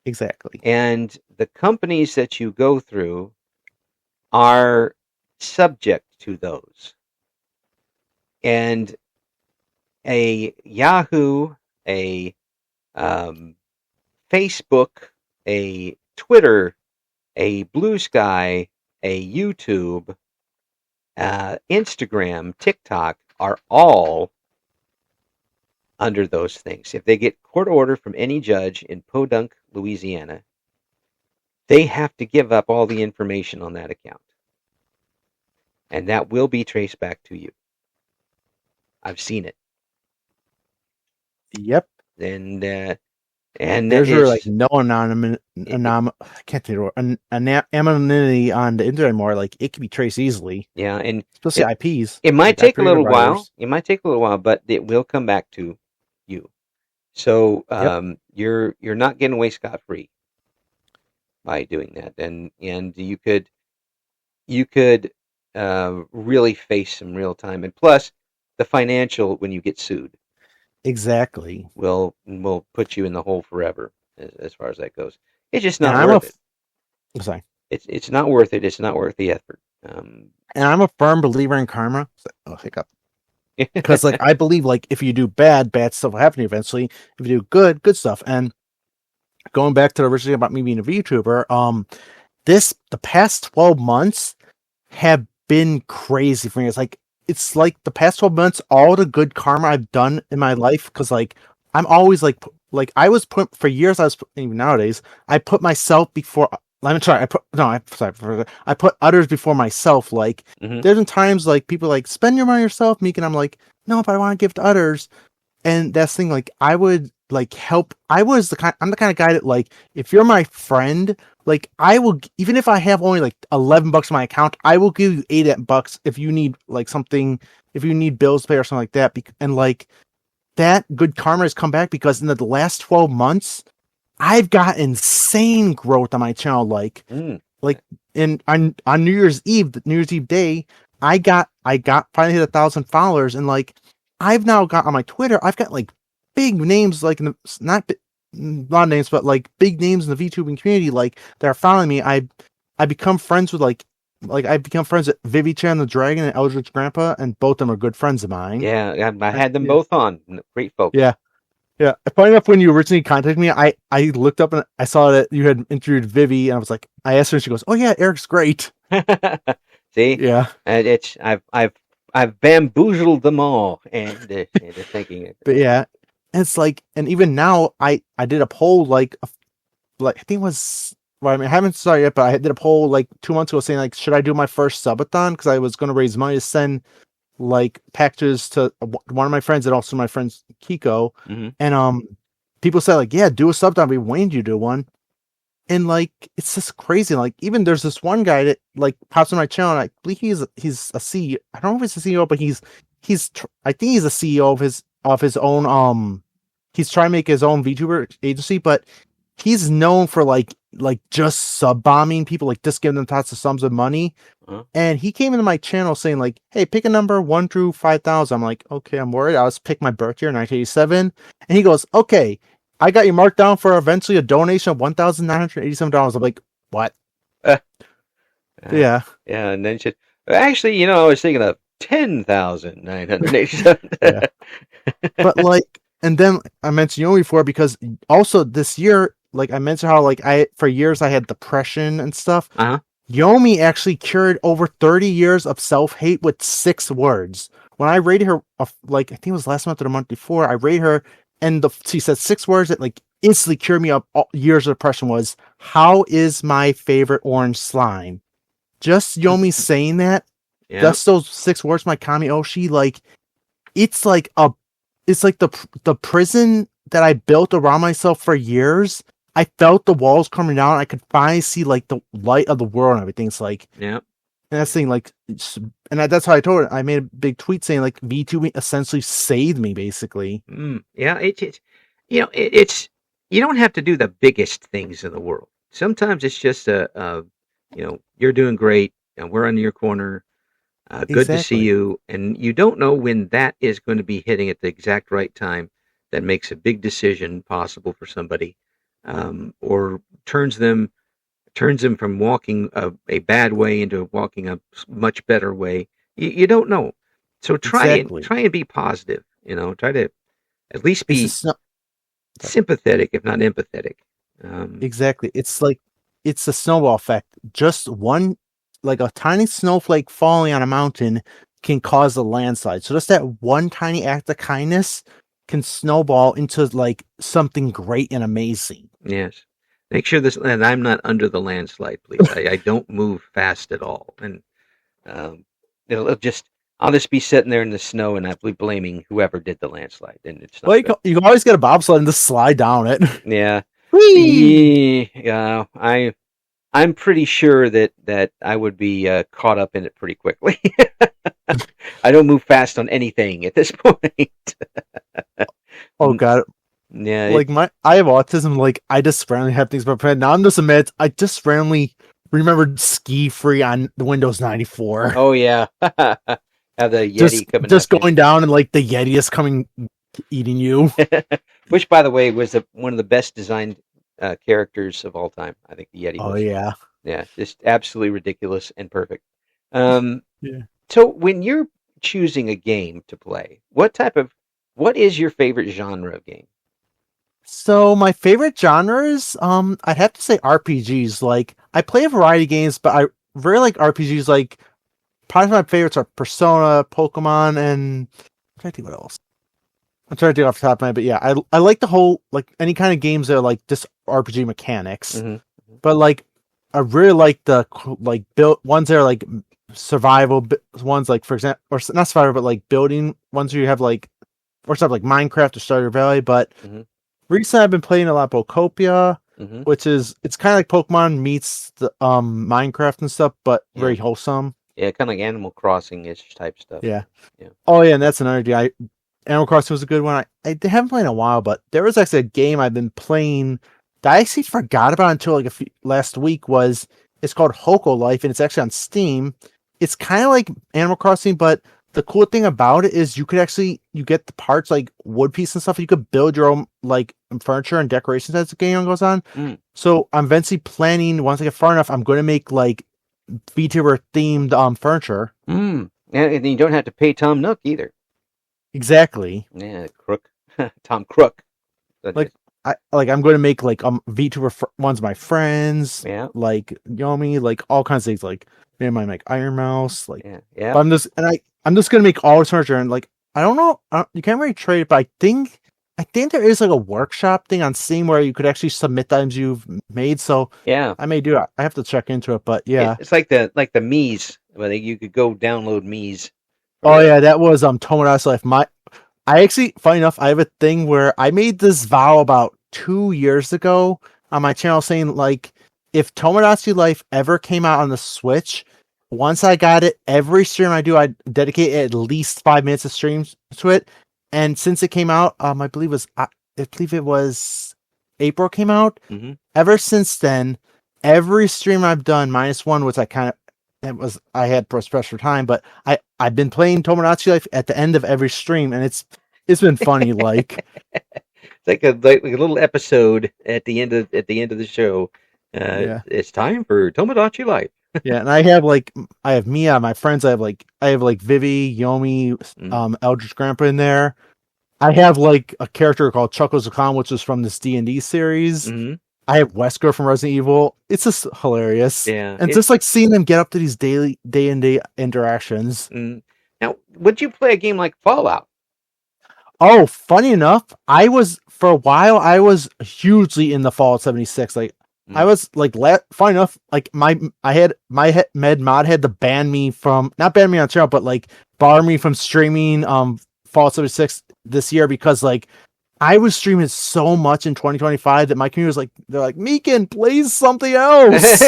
Exactly. And the companies that you go through are subject to those. And a Yahoo, a Facebook, a Twitter, a Blue Sky, a YouTube, Instagram, TikTok are all under those things. If they get court order from any judge in Podunk, Louisiana, they have to give up all the information on that account. And that will be traced back to you. I've seen it. Yep. And there's really like no anonymity on the internet anymore. Like, it can be traced easily. Yeah, and especially IPs. It might like take a little while. It might take a little while, but it will come back to you. So you're not getting away scot-free by doing that, and you could really face some real time. And plus, the financial when you get sued Exactly. will put you in the hole forever as far as that goes. It's just And not worth it. sorry. It's not worth it. It's not worth the effort. And I'm a firm believer in karma. Oh, hiccup. Because like I believe like if you do bad stuff will happen to you eventually. If you do good stuff. And going back to the original thing about me being a VTuber, the past 12 months have been crazy for me. It's like the past 12 months, all the good karma I've done in my life, because like I'm always like I was put for years. Even nowadays I put myself before. I'm sorry. I put others before myself. Like there's been times like people like spend your money yourself, Meek, and I'm like, no, but I want to give to others. And that's the thing, like I would like help. I'm the kind of guy that like if you're my friend, like I will, even if I have only like $11 in my account, I will give you $8 if you need like something, if you need bills to pay or something like that. And like that good karma has come back because in the last 12 months, I've got insane growth on my channel. Like on New Year's Eve day, I got finally hit 1,000 followers, and like I've now got on my Twitter, I've got like big names, like not a lot of names, but like big names in the VTubing community, like that are following me. I become friends with like I've become friends with Vivichan the Dragon and Eldritch Grandpa, and both of them are good friends of mine. Yeah, I had them both on. Great folks. Yeah. Yeah, funny enough, when you originally contacted me, I looked up and I saw that you had interviewed Vivi, and I was like, I asked her, and she goes, "Oh yeah, Eric's great." See, yeah, and I've bamboozled them all, and they're thinking it. But yeah, it's like, and even now, I did a poll like I think it was. Well, I mean, I haven't started yet, but I did a poll like 2 months ago saying like, should I do my first subathon, because I was going to raise money to send like packages to one of my friends and also my friends Kiko, and people said like, yeah, do a subathon. I've been waiting to do one, and like it's just crazy. Like even there's this one guy that like pops on my channel, and I believe he's a CEO. I don't know if he's a CEO, but I think he's a CEO of his own. He's trying to make his own VTuber agency, but he's known for like just sub bombing people, like just giving them lots of sums of money. And he came into my channel saying like, hey, pick a number 1 through 5,000. I'm like, okay, I'm worried. I was pick my birth year, 1987. And he goes, okay, I got you marked down for eventually a donation of $1,987. I'm like, what? Yeah. Yeah. And then she actually, I was thinking of 10,987. Yeah. But like, and then I mentioned Yomi before, because also this year, like I mentioned how like for years I had depression and stuff. Yomi actually cured over 30 years of self-hate with 6 words. When I rated her, like I think it was last month or the month before, I rated her, and she said 6 words that like instantly cured me of years of depression. Was, how is my favorite orange slime? Just Yomi saying that, just those 6 words, my Kami Oshi, like it's like the prison that I built around myself for years. I felt the walls coming down. I could finally see like the light of the world and everything. It's like, and that's the thing, like, and that's how I told it. I made a big tweet saying like VTubing essentially saved me, basically. Yeah, it's you don't have to do the biggest things in the world. Sometimes it's just you're doing great, and we're in your corner. Good to see you, and you don't know when that is going to be hitting at the exact right time that makes a big decision possible for somebody. Or turns them from walking a bad way into walking a much better way. You don't know, so try and be positive. Try to at least be sympathetic, if not empathetic. Exactly, it's like it's a snowball effect. Just one, like a tiny snowflake falling on a mountain can cause a landslide. So just that one tiny act of kindness can snowball into like something great and amazing. Yes. Make sure that I'm not under the landslide, please. I don't move fast at all. And I'll just be sitting there in the snow, and I'll be blaming whoever did the landslide. And it's not you can always get a bobsled and just slide down it. Yeah. Whee! Yeah. I'm pretty sure that I would be caught up in it pretty quickly. I don't move fast on anything at this point. Oh God. Yeah. Like I have autism. Like I just randomly have things prepared. Now I'm just admit I just randomly remembered Ski Free on the Windows 94. Oh yeah. Have the Yeti coming just after going down and like the Yeti is coming eating you. Which, by the way, was one of the best designed characters of all time. I think the Yeti Oh was. yeah. Yeah, just absolutely ridiculous and perfect. Um, Yeah. so when you're choosing a game to play, what is your favorite genre of game? So my favorite genres, I'd have to say RPGs. Like I play a variety of games, but I really like RPGs. Like probably my favorites are Persona, Pokemon, and I'm trying to think what else. I'm trying to think off the top of my head, but yeah, I like the whole like any kind of games that are like just RPG mechanics. Mm-hmm. But like I really like the like build ones that are like survival ones, like for example, or not survival, but like building ones where you have like or stuff like Minecraft or Stardew Valley. But Mm-hmm. recently I've been playing a lot of Bocopia, Mm-hmm. which is it's kind of like Pokemon meets the Minecraft and stuff, but Yeah. very wholesome. Yeah, kind of like Animal Crossing-ish type stuff. Yeah. Yeah. Oh yeah, and that's another game. Animal Crossing was a good one. I haven't played in a while, but there was actually a game I've been playing that I actually forgot about until like last week. It's called Hoko Life, and it's actually on Steam. It's kind of like Animal Crossing, but the cool thing about it is you get the parts like wood piece and stuff. You could build your own like furniture and decorations as the game goes on. Mm. So I'm eventually planning once I get far enough, I'm going to make like VTuber themed furniture. Mm. And you don't have to pay Tom Nook either. Exactly. Yeah, Crook, Tom Crook. Like I'm going to make like VTuber ones my friends. Yeah. Like Yomi, like all kinds of things. Like maybe I might make Iron Mouse. Like yeah. But I'm just going to make all this furniture and like I don't know. You can't really trade it, but I think there is like a workshop thing on Steam where you could actually submit the items you've made. So yeah, I may do it. I have to check into it, but yeah, it's like the Mii's. Where you could go download Mii's. Oh yeah, that was Tomodachi Life. I actually, funny enough, I have a thing where I made this vow about 2 years ago on my channel saying like, if Tomodachi Life ever came out on the Switch, once I got it, every stream I do, I dedicate at least 5 minutes of streams to it. And since it came out, I believe it was April came out. Mm-hmm. Ever since then, every stream I've done, minus one, which I had for special time, but I've been playing Tomodachi Life at the end of every stream, and it's been funny. Like it's like a little episode at the end of the show. Yeah. It's time for Tomodachi Life. Yeah, and I have Mia, my friends. I have like Vivi, Yomi, Eldritch Grandpa in there. I have like a character called Chuckles Khan, which is from this D&D series. Mm-hmm. I have Wesker from Resident Evil. It's just hilarious. Yeah. And just like seeing them get up to these day-and-day interactions. Now, would you play a game like Fallout? Oh, funny enough, for a while, I was hugely in the Fallout 76. Like, I was like, funny enough, like my med mod had to not ban me on channel, but like bar me from streaming Fallout 76 this year because like I was streaming so much in 2025 that my community was like, they're like, Mikan, play something else.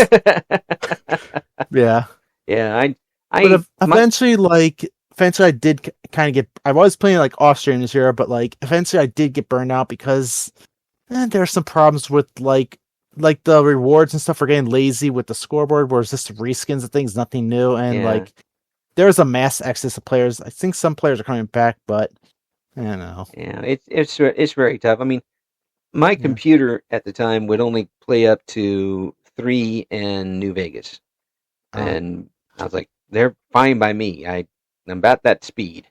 Yeah. Yeah. Eventually I did kind of get, I was playing like off stream this year, but like eventually I did get burned out because there are some problems with like the rewards and stuff for getting lazy with the scoreboard, where it's just reskins of things, nothing new. And like there's a mass exodus of players. I think some players are coming back, but I don't know. Yeah, it's very tough. I mean, my computer at the time would only play up to 3 in New Vegas, and I was like, they're fine by me. I'm about that speed.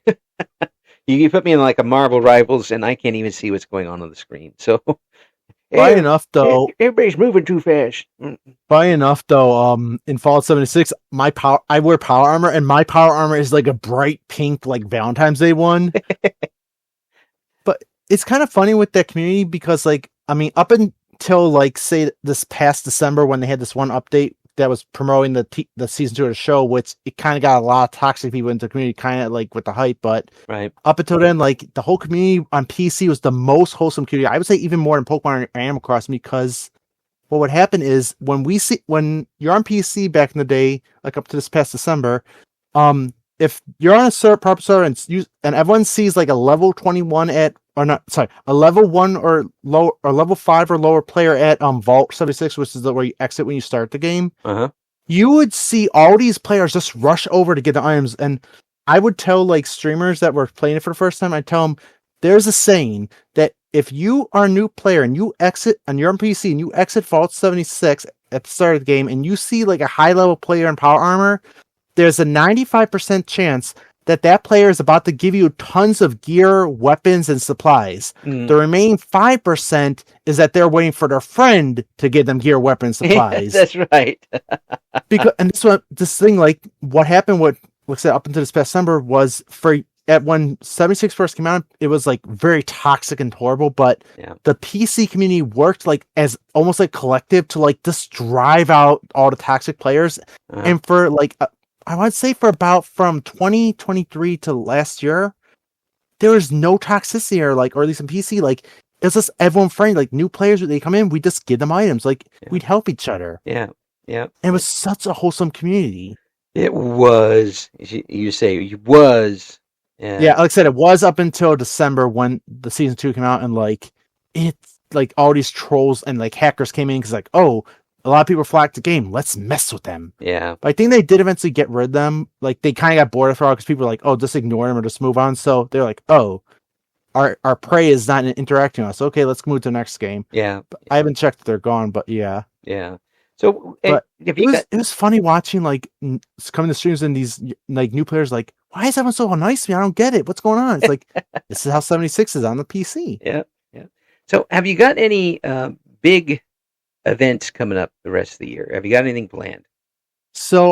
You put me in like a Marvel Rivals, and I can't even see what's going on the screen. So, funny enough, though, everybody's moving too fast. Funny enough, though, in Fallout 76, I wear power armor, and my power armor is like a bright pink, like Valentine's Day one. But it's kind of funny with that community because, like, I mean, up until like say this past December when they had this one update that was promoting the season 2 of the show, which it kind of got a lot of toxic people into the community, kind of like with the hype. But up until then, like the whole community on PC was the most wholesome community. I would say even more than Pokemon or Animal Crossing, because what would happen is when you're on PC back in the day, like up to this past December, if you're on a proper server and everyone sees like a level 21 a level 1 or low or level 5 or lower player at Vault 76, which is where you exit when you start the game, you would see all these players just rush over to get the items. And I would tell like streamers that were playing it for the first time, I'd tell them there's a saying that if you are a new player and you exit on your PC and you exit Vault 76 at the start of the game and you see like a high level player in power armor, there's a 95% chance that that player is about to give you tons of gear, weapons, and supplies. Mm. The remaining 5% is that they're waiting for their friend to give them gear, weapons, supplies. That's right. Because and this thing, like what happened, what looks at up until this past December was when 76 first came out, it was like very toxic and horrible. But the PC community worked like as almost like collective to like just drive out all the toxic players, and for like. I would say for about from 2023 to last year, there was no toxicity or at least in PC, like it's just everyone friendly. Like new players, when they come in, we just give them items. Like we'd help each other. Yeah. And it was such a wholesome community. It was. You say it was. Yeah, like I said, it was up until December when the season 2 came out, and like it's like all these trolls and like hackers came in because like, oh, a lot of people flocked the game. Let's mess with them. Yeah. But I think they did eventually get rid of them. Like, they kind of got bored of it because people were like, oh, just ignore them or just move on. So they're like, oh, our prey is not interacting with us. Okay, let's move to the next game. Yeah. But I haven't checked if they're gone, but yeah. Yeah. So it was funny watching, like, coming to streams and these, like, new players, like, why is everyone so nice to me? I don't get it. What's going on? It's like, this is how 76 is on the PC. Yeah. So have you got any big events coming up the rest of the year? Have you got anything planned? So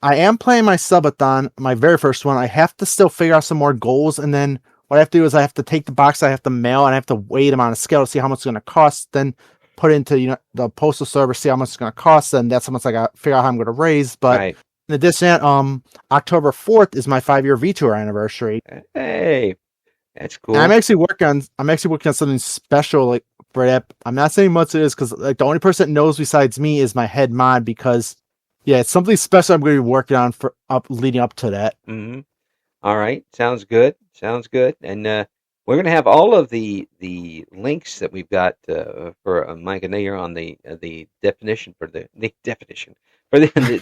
I am playing my subathon, my very first one. I have to still figure out some more goals, and then what I have to do is I have to take the box, I have to mail, and I have to weigh them on a scale to see how much it's going to cost. Then put it into the postal service, see how much it's going to cost, and that's how much I got to figure out how I'm going to raise. But in addition, October 4th is my 5-year VTuber anniversary. Hey, that's cool. And I'm actually working on something special, like. For that, I'm not saying much it is because like the only person that knows besides me is my head mod, because it's something special I'm going to be working on leading up to that. Mm-hmm. All right, sounds good. And we're going to have all of the links that we've got for Mike and Nair on the definition for the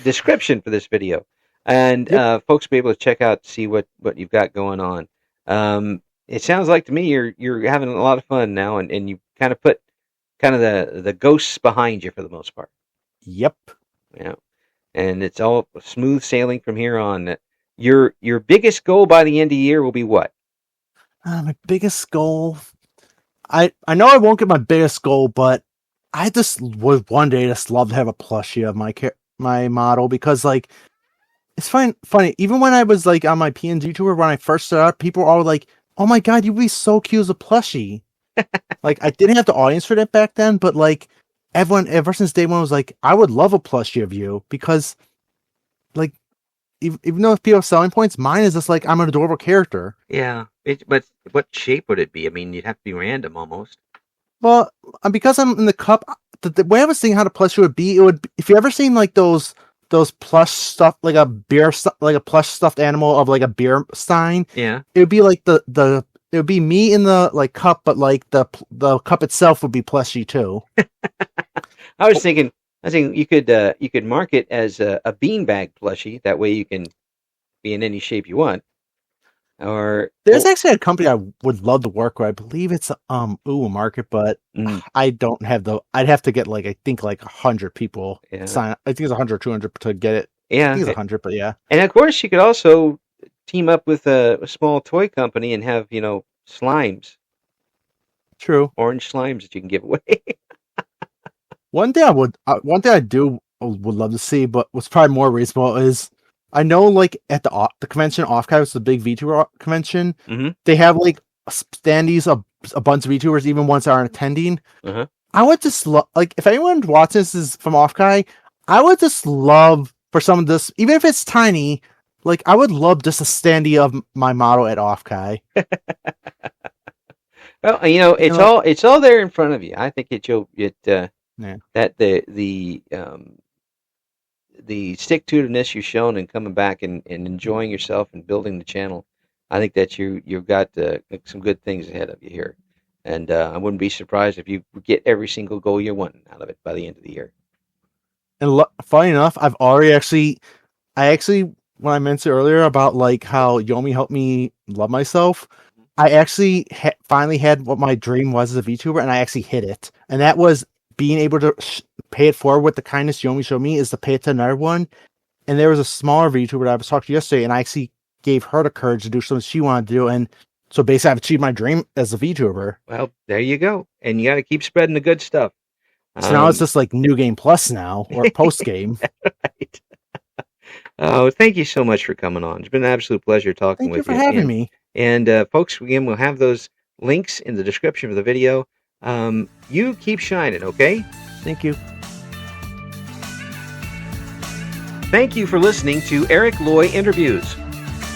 description for this video, and folks will be able to check out, see what you've got going on. It sounds like to me you're having a lot of fun now, and you kind of put the ghosts behind you for the most part. Yep. Yeah. And it's all smooth sailing from here on. Your biggest goal by the end of the year will be what? My biggest goal. I know I won't get my biggest goal, but I just would one day just love to have a plushie of my model, because like it's funny. Even when I was like on my PNG tour when I first started, people were all like, "Oh my god, you'd be so cute as a plushie." Like, I didn't have the audience for that back then, but like everyone ever since day one was like, I would love a plushie of you, because like even though people have selling points, mine is just like I'm an adorable character. Yeah, but what shape would it be? I mean, you'd have to be random almost. Well, because I'm in the cup, the way I was thinking how the plushie would be, if you ever seen like those plush stuff, like a plush stuffed animal of like a beer stein. Yeah, it would be like it would be me in the like cup, but like the cup itself would be plushy too. I was thinking you could mark it as a beanbag plushie. That way you can be in any shape you want. Or there's actually a company I would love to work with. I believe it's a market, but I don't have I'd have to get like I think like 100 people sign. I think it's 100 200 to get it. Yeah, I think it's 100, but yeah. And of course, you could also team up with a small toy company and have slimes. True. Orange slimes that you can give away. One thing I would love to see, but what's probably more reasonable is, I know like at the convention, Offkai was the big VTuber convention. Mm-hmm. They have like standees of a bunch of VTubers, even ones that aren't attending. Uh-huh. I would just like if anyone watching this is from Offkai, I would just love for some of this, even if it's tiny. Like, I would love just a standee of my model at Offkai. Well, it's all there in front of you. I think that the stick-to-itiveness you've shown in coming back and enjoying yourself and building the channel, I think that you've got some good things ahead of you here, and I wouldn't be surprised if you get every single goal you're wanting out of it by the end of the year. And funny enough, I actually when I mentioned earlier about like how Yomi helped me love myself, I actually finally had what my dream was as a VTuber, and I actually hit it. And that was being able to pay it forward with the kindness Yomi showed me is to pay it to another one. And there was a smaller VTuber that I was talking to yesterday, and I actually gave her the courage to do something she wanted to do. And so basically, I've achieved my dream as a VTuber. Well, there you go. And you got to keep spreading the good stuff. So now it's just like New Game Plus now, or post game. Right. Oh, thank you so much for coming on. It's been an absolute pleasure talking with you. Thank you for having me. And folks, again, we'll have those links in the description of the video. You keep shining, okay? Thank you. Thank you for listening to Eric Loy Interviews.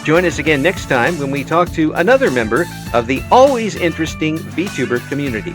Join us again next time when we talk to another member of the always interesting VTuber community.